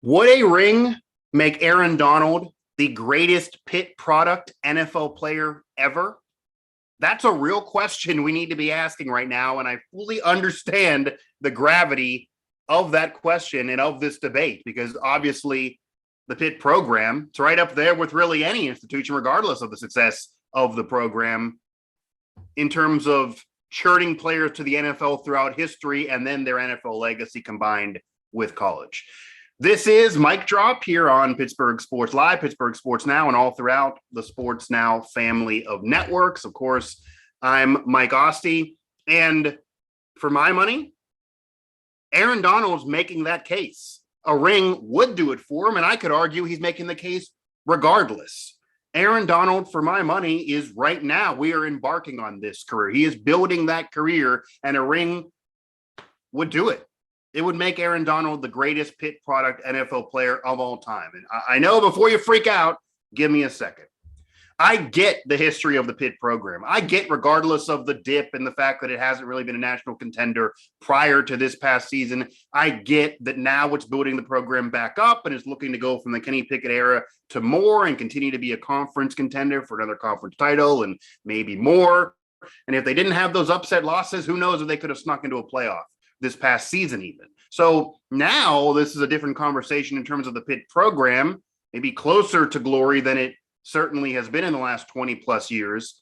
Would a ring make Aaron Donald the greatest Pitt product NFL player ever? That's a real question we need to be asking right now. And I fully understand the gravity of that question and of this debate, because obviously the Pitt program, it's right up there with really any institution, regardless of the success of the program, in terms of churning players to the NFL throughout history and then their NFL legacy combined with college. This is Mic Drop here on Pittsburgh Sports Live, Pittsburgh Sports Now, and all throughout the Sports Now family of networks. Of course, I'm Mike Asti, and for my money, Aaron Donald's making that case. A ring would do it for him, and I could argue he's making the case regardless. Aaron Donald, for my money, is right now, we are embarking on this career. He is building that career, and a ring would do it. It would make Aaron Donald the greatest Pitt product NFL player of all time. And I know, before you freak out, give me a second. I get the history of the Pitt program. I get, regardless of the dip and the fact that it hasn't really been a national contender prior to this past season, I get that now it's building the program back up and is looking to go from the Kenny Pickett era to more and continue to be a conference contender for another conference title and maybe more. And if they didn't have those upset losses, who knows if they could have snuck into a playoff this past season even. So now this is a different conversation in terms of the Pitt program, maybe closer to glory than it certainly has been in the last 20 plus years,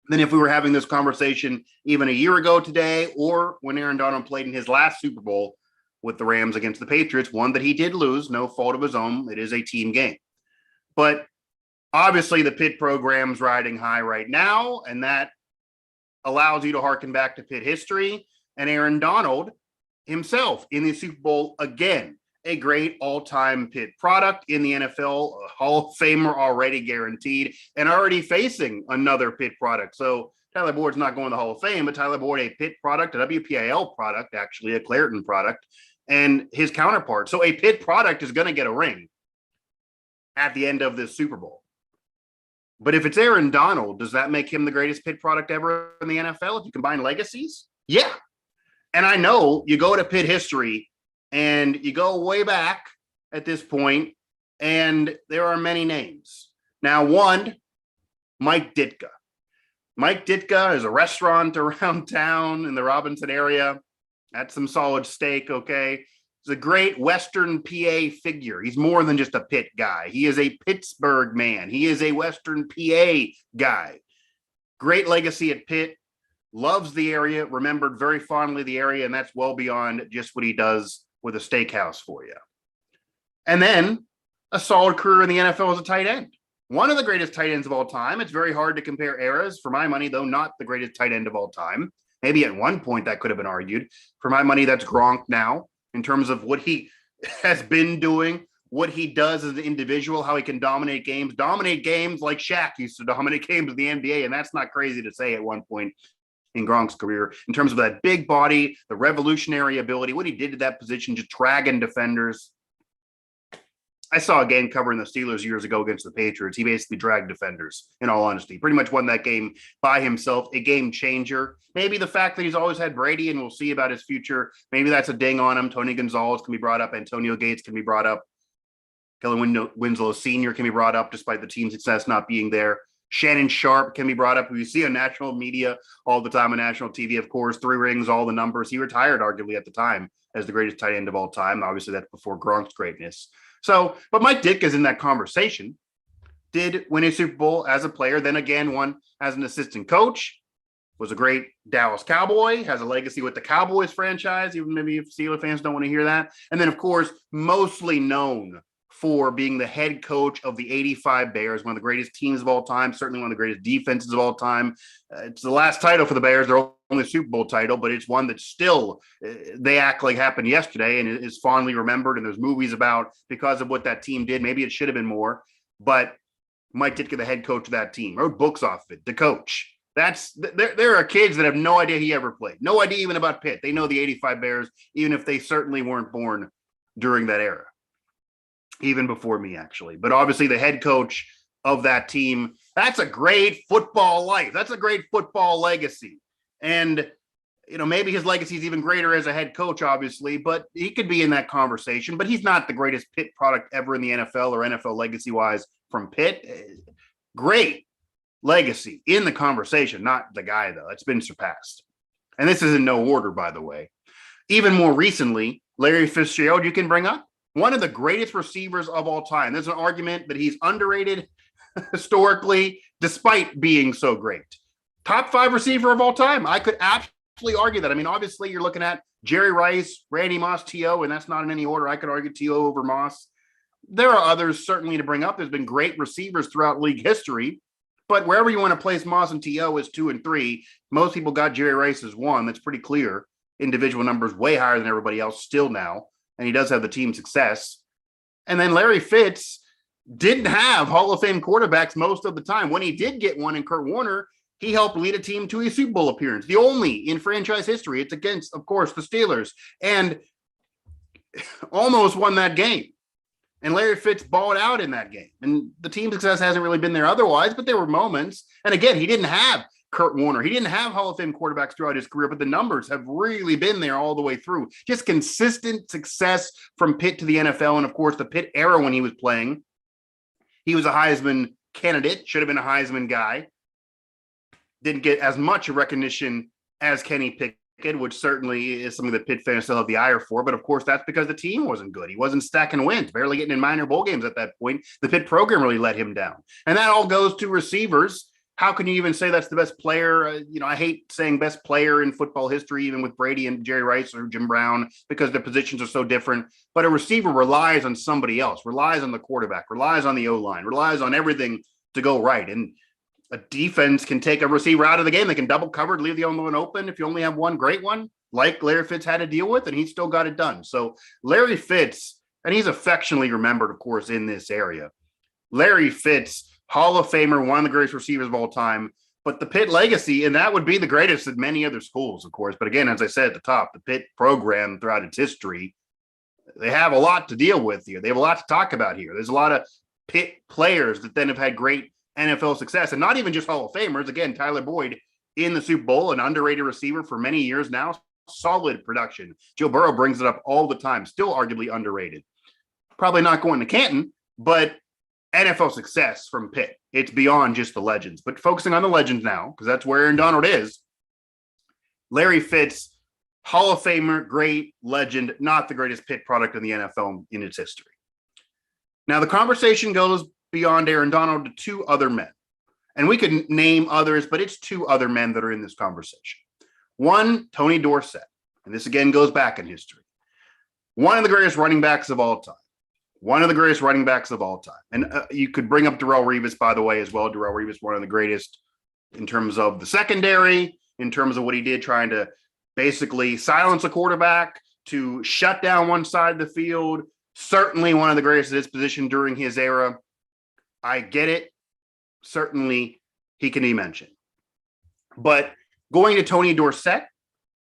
than if we were having this conversation even a year ago today, or when Aaron Donald played in his last Super Bowl with the Rams against the Patriots, one that he did lose, no fault of his own. It is a team game. But obviously the Pitt program's riding high right now, and that allows you to harken back to Pitt history. And Aaron Donald himself in the Super Bowl again, a great all-time Pitt product in the NFL, a Hall of Famer already guaranteed, and already facing another Pitt product. So Tyler Boyd's not going to the Hall of Fame, but Tyler Boyd, a Pitt product, a WPIL product, actually a Clairton product, and his counterpart. So a Pitt product is going to get a ring at the end of this Super Bowl. But if it's Aaron Donald, does that make him the greatest Pitt product ever in the NFL if you combine legacies? Yeah. And I know you go to Pitt history and you go way back at this point, and there are many names. Now, one, Mike Ditka. Mike Ditka is a restaurant around town in the Robinson area. That's some solid steak, okay? He's a great Western PA figure. He's more than just a Pitt guy. He is a Pittsburgh man. He is a Western PA guy. Great legacy at Pitt. Loves the area, remembered very fondly the area, and that's well beyond just what he does with a steakhouse for you. And then a solid career in the NFL as a tight end. One of the greatest tight ends of all time. It's very hard to compare eras. For my money, though, not the greatest tight end of all time. Maybe at one point that could have been argued. For my money, that's Gronk now, in terms of what he has been doing, what he does as an individual, how he can dominate games like Shaq used to dominate games in the NBA, and that's not crazy to say at one point in Gronk's career, in terms of that big body, the revolutionary ability, what he did to that position, just dragging defenders. I saw a game covering the Steelers years ago against the Patriots. He basically dragged defenders, in all honesty. Pretty much won that game by himself, a game changer. Maybe the fact that he's always had Brady, and we'll see about his future, maybe that's a ding on him. Tony Gonzalez can be brought up. Antonio Gates can be brought up. Kellen Winslow Sr. can be brought up, despite the team success not being there. Shannon Sharp can be brought up, who you see on national media all the time, on national TV, of course, 3 rings, all the numbers. He retired, arguably, at the time as the greatest tight end of all time. Obviously, that's before Gronk's greatness. So, but Mike Ditka's in that conversation. Did win a Super Bowl as a player, then again won as an assistant coach, was a great Dallas Cowboy, has a legacy with the Cowboys franchise, even maybe if Steelers fans don't want to hear that. And then, of course, mostly known for being the head coach of the 85 Bears, one of the greatest teams of all time, certainly one of the greatest defenses of all time. It's the last title for the Bears, their only Super Bowl title, but it's one that still they act like happened yesterday and is fondly remembered. And there's movies about because of what that team did. Maybe it should have been more, but Mike Ditka, the head coach of that team, wrote books off of it, The Coach. There are kids that have no idea he ever played, no idea even about Pitt. They know the 85 Bears, even if they certainly weren't born during that era. Even before me, actually. But obviously the head coach of that team, that's a great football life. That's a great football legacy. And maybe his legacy is even greater as a head coach, obviously, but he could be in that conversation. But he's not the greatest Pitt product ever in the NFL or NFL legacy wise from Pitt. Great legacy in the conversation, not the guy, though. It's been surpassed. And this is in no order, by the way. Even more recently, Larry Fitzgerald, you can bring up one of the greatest receivers of all time. There's an argument that he's underrated historically, despite being so great. Top 5 receiver of all time. I could absolutely argue that. I mean, obviously, you're looking at Jerry Rice, Randy Moss, T.O., and that's not in any order. I could argue T.O. over Moss. There are others certainly to bring up. There's been great receivers throughout league history, but wherever you want to place Moss and T.O. is 2 and 3. Most people got Jerry Rice as 1. That's pretty clear. Individual numbers way higher than everybody else still now, and he does have the team success. And then Larry Fitz didn't have Hall of Fame quarterbacks most of the time. When he did get one in Kurt Warner, he helped lead a team to a Super Bowl appearance, the only in franchise history. It's against, of course, the Steelers, and almost won that game. And Larry Fitz balled out in that game. And the team success hasn't really been there otherwise, but there were moments. And again, he didn't have Kurt Warner. He didn't have Hall of Fame quarterbacks throughout his career, but the numbers have really been there all the way through. Just consistent success from Pitt to the NFL. And of course, the Pitt era when he was playing, he was a Heisman candidate, should have been a Heisman guy. Didn't get as much recognition as Kenny Pickett, which certainly is something that Pitt fans still have the ire for. But of course, that's because the team wasn't good. He wasn't stacking wins, barely getting in minor bowl games at that point. The Pitt program really let him down. And that all goes to receivers. How can you even say that's the best player? I hate saying best player in football history, even with Brady and Jerry Rice or Jim Brown, because their positions are so different. But a receiver relies on somebody else, relies on the quarterback, relies on the O-line, relies on everything to go right. And a defense can take a receiver out of the game. They can double cover, leave the other one open if you only have one great one, like Larry Fitz had to deal with, and he still got it done. So Larry Fitz, and he's affectionately remembered, of course, in this area. Larry Fitz, Hall of Famer, one of the greatest receivers of all time, but the Pitt legacy, and that would be the greatest at many other schools, of course. But again, as I said at the top, the Pitt program throughout its history, they have a lot to deal with here. They have a lot to talk about here. There's a lot of Pitt players that then have had great NFL success, and not even just Hall of Famers. Again, Tyler Boyd in the Super Bowl, an underrated receiver for many years now, solid production. Joe Burrow brings it up all the time, still arguably underrated. Probably not going to Canton, but NFL success from Pitt. It's beyond just the legends, but focusing on the legends now, because that's where Aaron Donald is. Larry Fitz, Hall of Famer, great legend, not the greatest Pitt product in the NFL in its history. Now, the conversation goes beyond Aaron Donald to 2 other men. And we could name others, but it's 2 other men that are in this conversation. One, Tony Dorsett. And this again goes back in history. One of the greatest running backs of all time. One of the greatest running backs of all time. And you could bring up Darrelle Revis, by the way, as well. Darrelle Revis, one of the greatest in terms of the secondary, in terms of what he did trying to basically silence a quarterback, to shut down one side of the field. Certainly one of the greatest at his position during his era. I get it. Certainly he can be mentioned. But going to Tony Dorsett,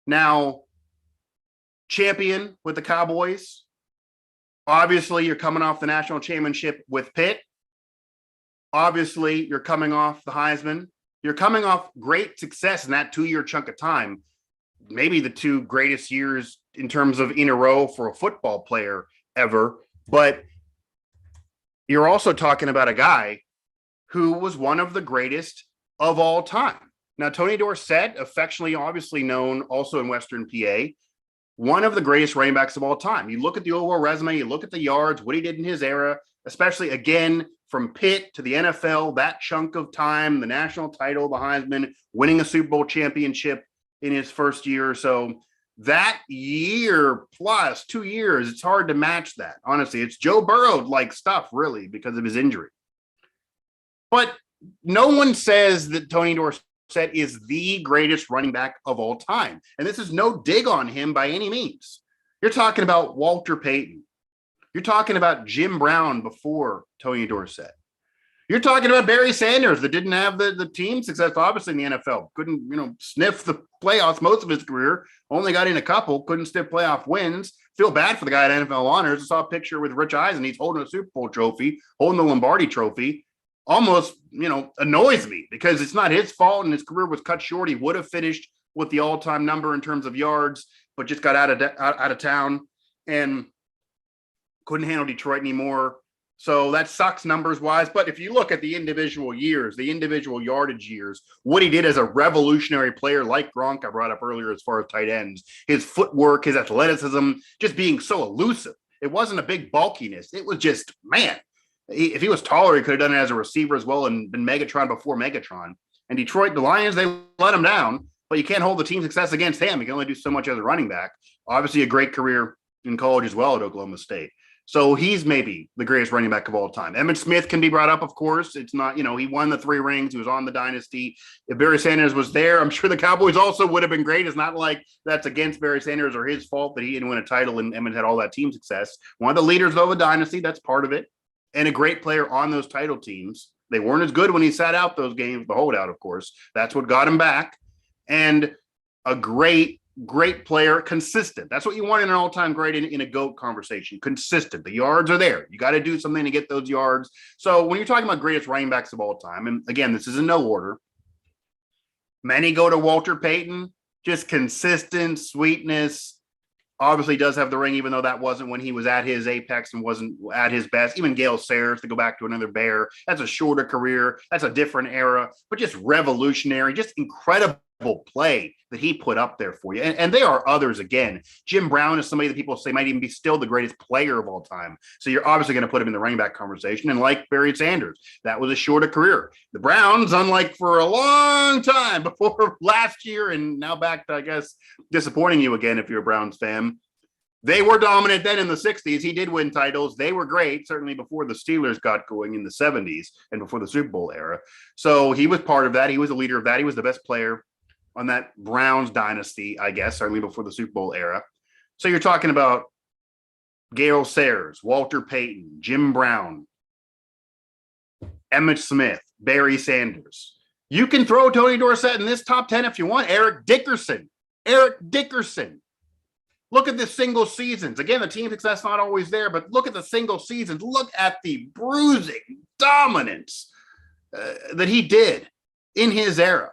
now champion with the Cowboys. Obviously, you're coming off the national championship with Pitt. Obviously, you're coming off the Heisman. You're coming off great success in that 2-year chunk of time. Maybe the 2 greatest years in terms of in a row for a football player ever. But you're also talking about a guy who was one of the greatest of all time. Now, Tony Dorsett, affectionately obviously known also in Western PA, one of the greatest running backs of all time. You look at the overall resume, you look at the yards, what he did in his era, especially again from Pitt to the NFL, that chunk of time, the national title, the Heisman, winning a Super Bowl championship in his first year or so. That year plus 2 years, it's hard to match that. Honestly, it's Joe Burrow-like stuff, really, because of his injury. But no one says that Tony Dorsett is the greatest running back of all time. And this is no dig on him by any means. You're talking about Walter Payton. You're talking about Jim Brown before Tony Dorsett. You're talking about Barry Sanders that didn't have the team success, obviously, in the NFL. Couldn't, sniff the playoffs most of his career. Only got in a couple. Couldn't sniff playoff wins. Feel bad for the guy at NFL Honors. I saw a picture with Rich Eisen. He's holding a Super Bowl trophy, holding the Lombardi trophy. Almost, annoys me because it's not his fault and his career was cut short. He would have finished with the all-time number in terms of yards, but just got out of town and couldn't handle Detroit anymore. So that sucks numbers wise. But if you look at the individual years, the individual yardage years, what he did as a revolutionary player like Gronk, I brought up earlier as far as tight ends, his footwork, his athleticism, just being so elusive. It wasn't a big bulkiness. It was just, man, if he was taller, he could have done it as a receiver as well and been Megatron before Megatron. And Detroit, the Lions, they let him down, but you can't hold the team success against him. You can only do so much as a running back. Obviously, a great career in college as well at Oklahoma State. So he's maybe the greatest running back of all time. Emmitt Smith can be brought up, of course. It's not, he won the 3 rings. He was on the dynasty. If Barry Sanders was there, I'm sure the Cowboys also would have been great. It's not like that's against Barry Sanders or his fault that he didn't win a title and Emmitt had all that team success. One of the leaders of the dynasty, that's part of it. And a great player on those title teams. They weren't as good when he sat out those games, the holdout, of course. That's what got him back. And a great player, consistent. That's what you want in an all-time great in a GOAT conversation. Consistent. The yards are there. You got to do something to get those yards. So when you're talking about greatest running backs of all time, and again, this is in no order, many go to Walter Payton, just consistent, sweetness. Obviously does have the ring, even though that wasn't when he was at his apex and wasn't at his best. Even Gale Sayers, to go back to another Bear, that's a shorter career. That's a different era, but just revolutionary, just incredible play that he put up there for you. And there are others again. Jim Brown is somebody that people say might even be still the greatest player of all time. So you're obviously going to put him in the running back conversation. And like Barry Sanders, that was a shorter career. The Browns, unlike for a long time before last year and now back to, I guess, disappointing you again if you're a Browns fan, they were dominant then in the 60s. He did win titles. They were great, certainly before the Steelers got going in the 70s and before the Super Bowl era. So he was part of that. He was a leader of that. He was the best player on that Browns dynasty, I guess, certainly before the Super Bowl era. So you're talking about Gale Sayers, Walter Payton, Jim Brown, Emmitt Smith, Barry Sanders. You can throw Tony Dorsett in this top 10 if you want. Eric Dickerson. Look at the single seasons. Again, the team success not always there, but look at the single seasons. Look at the bruising dominance that he did in his era.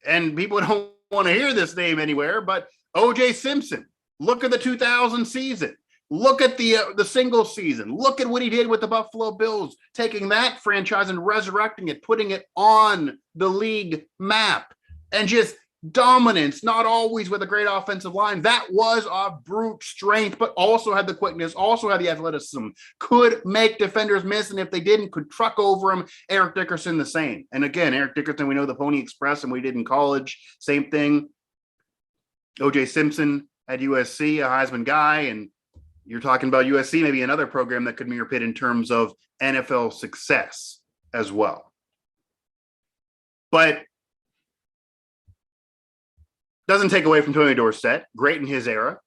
And people don't want to hear this name anywhere, but O.J. Simpson. Look at the 2000 season. Look at the single season. Look at what he did with the Buffalo Bills, taking that franchise and resurrecting it, putting it on the league map, and just dominance, not always with a great offensive line. That was of brute strength, but also had the quickness, also had the athleticism, could make defenders miss, and if they didn't, could truck over him. Eric Dickerson, the same. And again, Eric Dickerson, we know the Pony Express, and we did in college, same thing. O.J. Simpson at USC, a Heisman guy, and you're talking about USC, maybe another program that could mirror Pitt in terms of NFL success as well. But doesn't take away from Tony Dorsett, great in his era.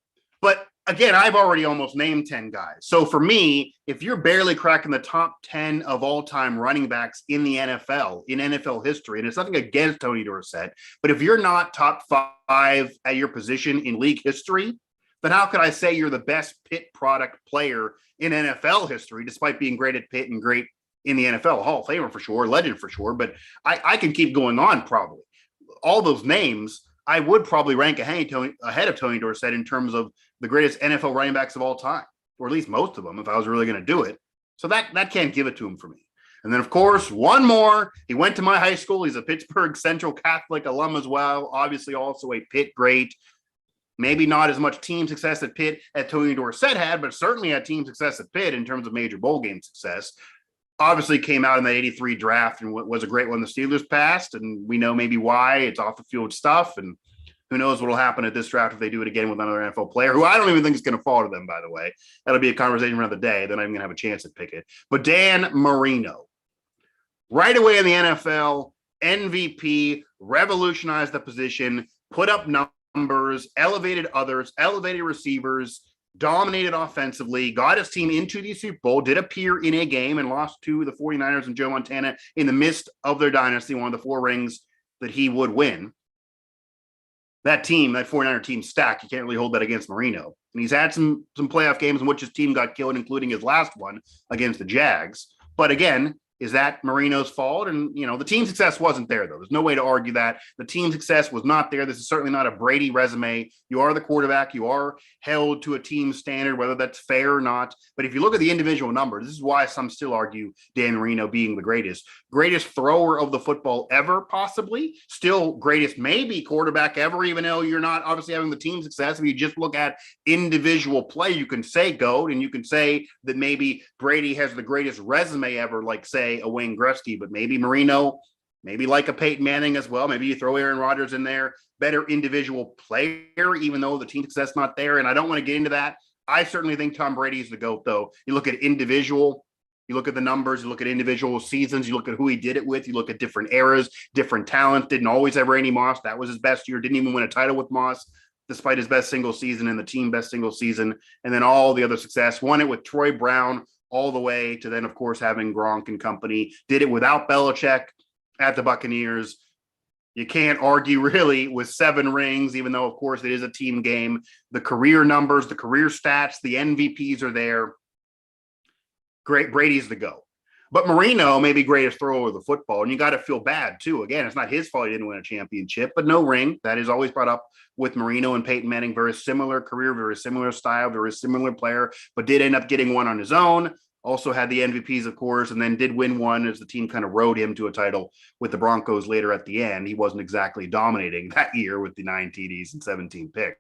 But again, I've already almost named 10 guys. So for me, if you're barely cracking the top 10 of all-time running backs in the NFL, in NFL history, and it's nothing against Tony Dorsett, but if you're not top 5 at your position in league history, then how could I say you're the best Pitt product player in NFL history, despite being great at Pitt and great in the NFL? Hall of Famer for sure, legend for sure, but I can keep going on probably. All those names, I would probably rank ahead of Tony Dorsett in terms of the greatest NFL running backs of all time, or at least most of them, if I was really going to do it. So that can't give it to him for me. And then, of course, one more. He went to my high school. He's a Pittsburgh Central Catholic alum as well. Obviously, also a Pitt great. Maybe not as much team success at Pitt as Tony Dorsett had, but certainly had team success at Pitt in terms of major bowl game success. Obviously came out in that 83 draft and was a great one the Steelers passed, and we know maybe why. It's off the field stuff, and who knows what will happen at this draft if they do it again with another NFL player, who I don't even think is going to fall to them, by the way. That'll be a conversation for another day. They're not even going to have a chance to pick it. But Dan Marino, right away in the NFL, MVP, revolutionized the position, put up numbers, elevated others, elevated receivers, dominated offensively, got his team into the Super Bowl, did appear in a game and lost to the 49ers and Joe Montana in the midst of their dynasty, one of the 4 rings that he would win. That team, that 49er team stacked, you can't really hold that against Marino. And he's had some playoff games in which his team got killed, including his last one against the Jags. But again, Is that Marino's fault? And, the team success wasn't there, though. There's no way to argue that. The team success was not there. This is certainly not a Brady resume. You are the quarterback. You are held to a team standard, whether that's fair or not. But if you look at the individual numbers, this is why some still argue Dan Marino being the greatest thrower of the football ever, possibly. Still greatest maybe quarterback ever, even though you're not obviously having the team success. If you just look at individual play, you can say GOAT, and you can say that maybe Brady has the greatest resume ever, like, say, a Wayne Gretzky, but maybe Marino, maybe like a Peyton Manning as well. Maybe you throw Aaron Rodgers in there, better individual player, even though the team success not there. And I don't want to get into that. I certainly think Tom Brady is the GOAT, though. You look at individual, you look at the numbers, you look at individual seasons, you look at who he did it with, you look at different eras, different talents. Didn't always have Randy Moss. That was his best year. Didn't even win a title with Moss, despite his best single season and the team best single season. And then all the other success. Won it with Troy Brown, all the way to then, of course, having Gronk and company. Did it without Belichick at the Buccaneers. You can't argue really with 7 rings, even though, of course, it is a team game. The career numbers, the career stats, the MVPs are there. Great. Brady's the GOAT. But Marino may be greatest thrower of the football, and you got to feel bad, too. Again, it's not his fault he didn't win a championship, but no ring. That is always brought up with Marino and Peyton Manning. Very similar career, very similar style, very similar player, but did end up getting one on his own. Also had the MVPs, of course, and then did win one as the team kind of rode him to a title with the Broncos later at the end. He wasn't exactly dominating that year with the 9 TDs and 17 picks.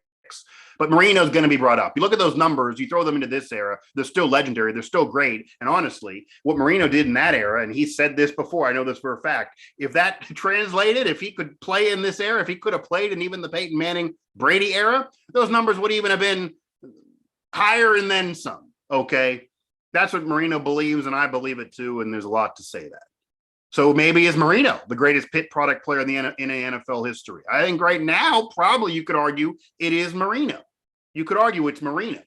But Marino's going to be brought up. You look at those numbers, you throw them into this era, they're still legendary, they're still great. And honestly, what Marino did in that era, and he said this before, I know this for a fact, if that translated, if he could play in this era, if he could have played in even the Peyton Manning Brady era, those numbers would even have been higher and then some. Okay. That's what Marino believes, and I believe it too, and there's a lot to say that. So maybe is Marino the greatest Pitt product player in NFL history? I think right now, probably you could argue it is Marino. You could argue it's Marino.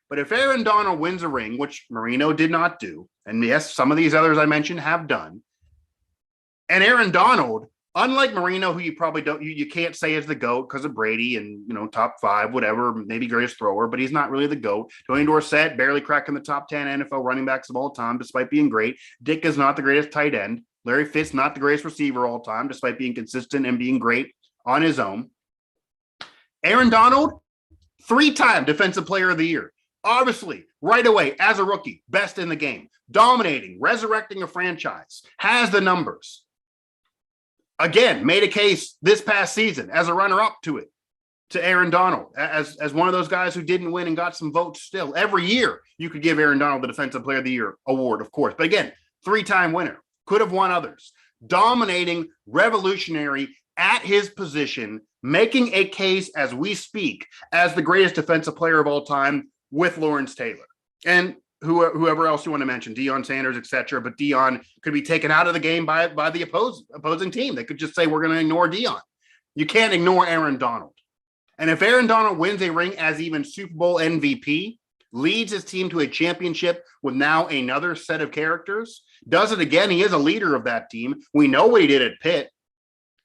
But if Aaron Donald wins a ring, which Marino did not do, and yes, some of these others I mentioned have done, and Aaron Donald, unlike Marino, who you probably don't, you can't say is the GOAT because of Brady and, top 5, whatever, maybe greatest thrower, but he's not really the GOAT. Tony Dorsett barely cracking the top 10 NFL running backs of all time, despite being great. Ditka is not the greatest tight end. Larry Fitz, not the greatest receiver all time, despite being consistent and being great on his own. Aaron Donald, 3-time Defensive Player of the Year. Obviously, right away, as a rookie, best in the game. Dominating, resurrecting a franchise. Has the numbers. Again, made a case this past season as a runner-up to it, to Aaron Donald, as one of those guys who didn't win and got some votes still. Every year, you could give Aaron Donald the Defensive Player of the Year award, of course. But again, 3-time winner. Could have won others. Dominating, revolutionary at his position, making a case as we speak as the greatest defensive player of all time with Lawrence Taylor. And whoever else you want to mention, Deion Sanders, etc. But Deion could be taken out of the game by the opposing team. They could just say, we're going to ignore Deion. You can't ignore Aaron Donald. And if Aaron Donald wins a ring as even Super Bowl MVP, leads his team to a championship with now another set of characters, does it again, he is a leader of that team. We know what he did at Pitt.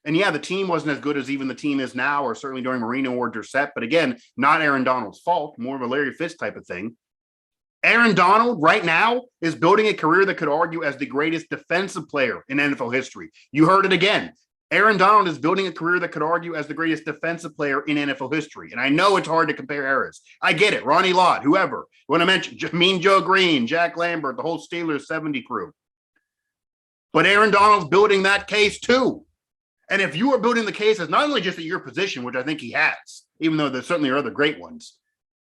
And yeah, the team wasn't as good as even the team is now, or certainly during Marino or Dorsett. But again, not Aaron Donald's fault, more of a Larry Fitz type of thing. Aaron Donald right now is building a career that could argue as the greatest defensive player in NFL history. You heard it again. Aaron Donald is building a career that could argue as the greatest defensive player in NFL history. And I know it's hard to compare eras. I get it. Ronnie Lott, whoever. When I mention Mean Joe Green, Jack Lambert, the whole Steelers 70 crew. But Aaron Donald's building that case too. And if you are building the case as not only just at your position, which I think he has, even though there certainly are other great ones,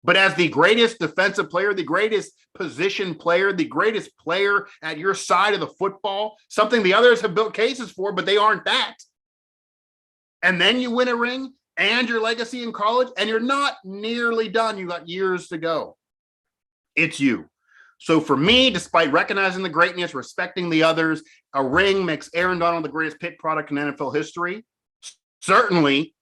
but as the greatest defensive player, the greatest position player, the greatest player at your side of the football, something the others have built cases for, but they aren't that. And then you win a ring and your legacy in college, and you're not nearly done. You got years to go. It's you. So for me, despite recognizing the greatness, respecting the others, a ring makes Aaron Donald the greatest Pitt product in NFL history. Certainly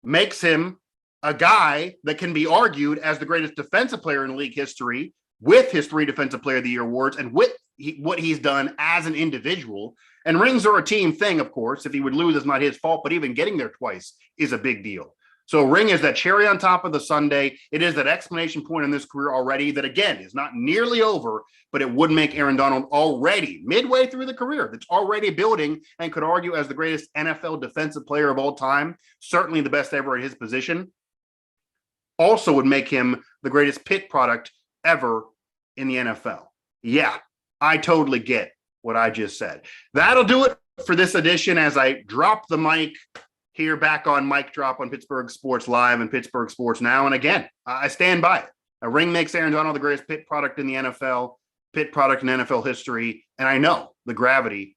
makes him a guy that can be argued as the greatest defensive player in league history, with his 3 Defensive Player of the Year awards, and with what he's done as an individual. And rings are a team thing, of course. If he would lose, it's not his fault, but even getting there twice is a big deal. So a ring is that cherry on top of the sundae. It is that exclamation point in this career already that, again, is not nearly over, but it would make Aaron Donald already midway through the career that's already building and could argue as the greatest NFL defensive player of all time, certainly the best ever at his position, also would make him the greatest Pitt product ever in the NFL. Yeah, I totally get what I just said. That'll do it for this edition as I drop the mic here back on Mic Drop on Pittsburgh Sports Live and Pittsburgh Sports Now. And again, I stand by it. A ring makes Aaron Donald the greatest Pitt product in the NFL, Pitt product in NFL history. And I know the gravity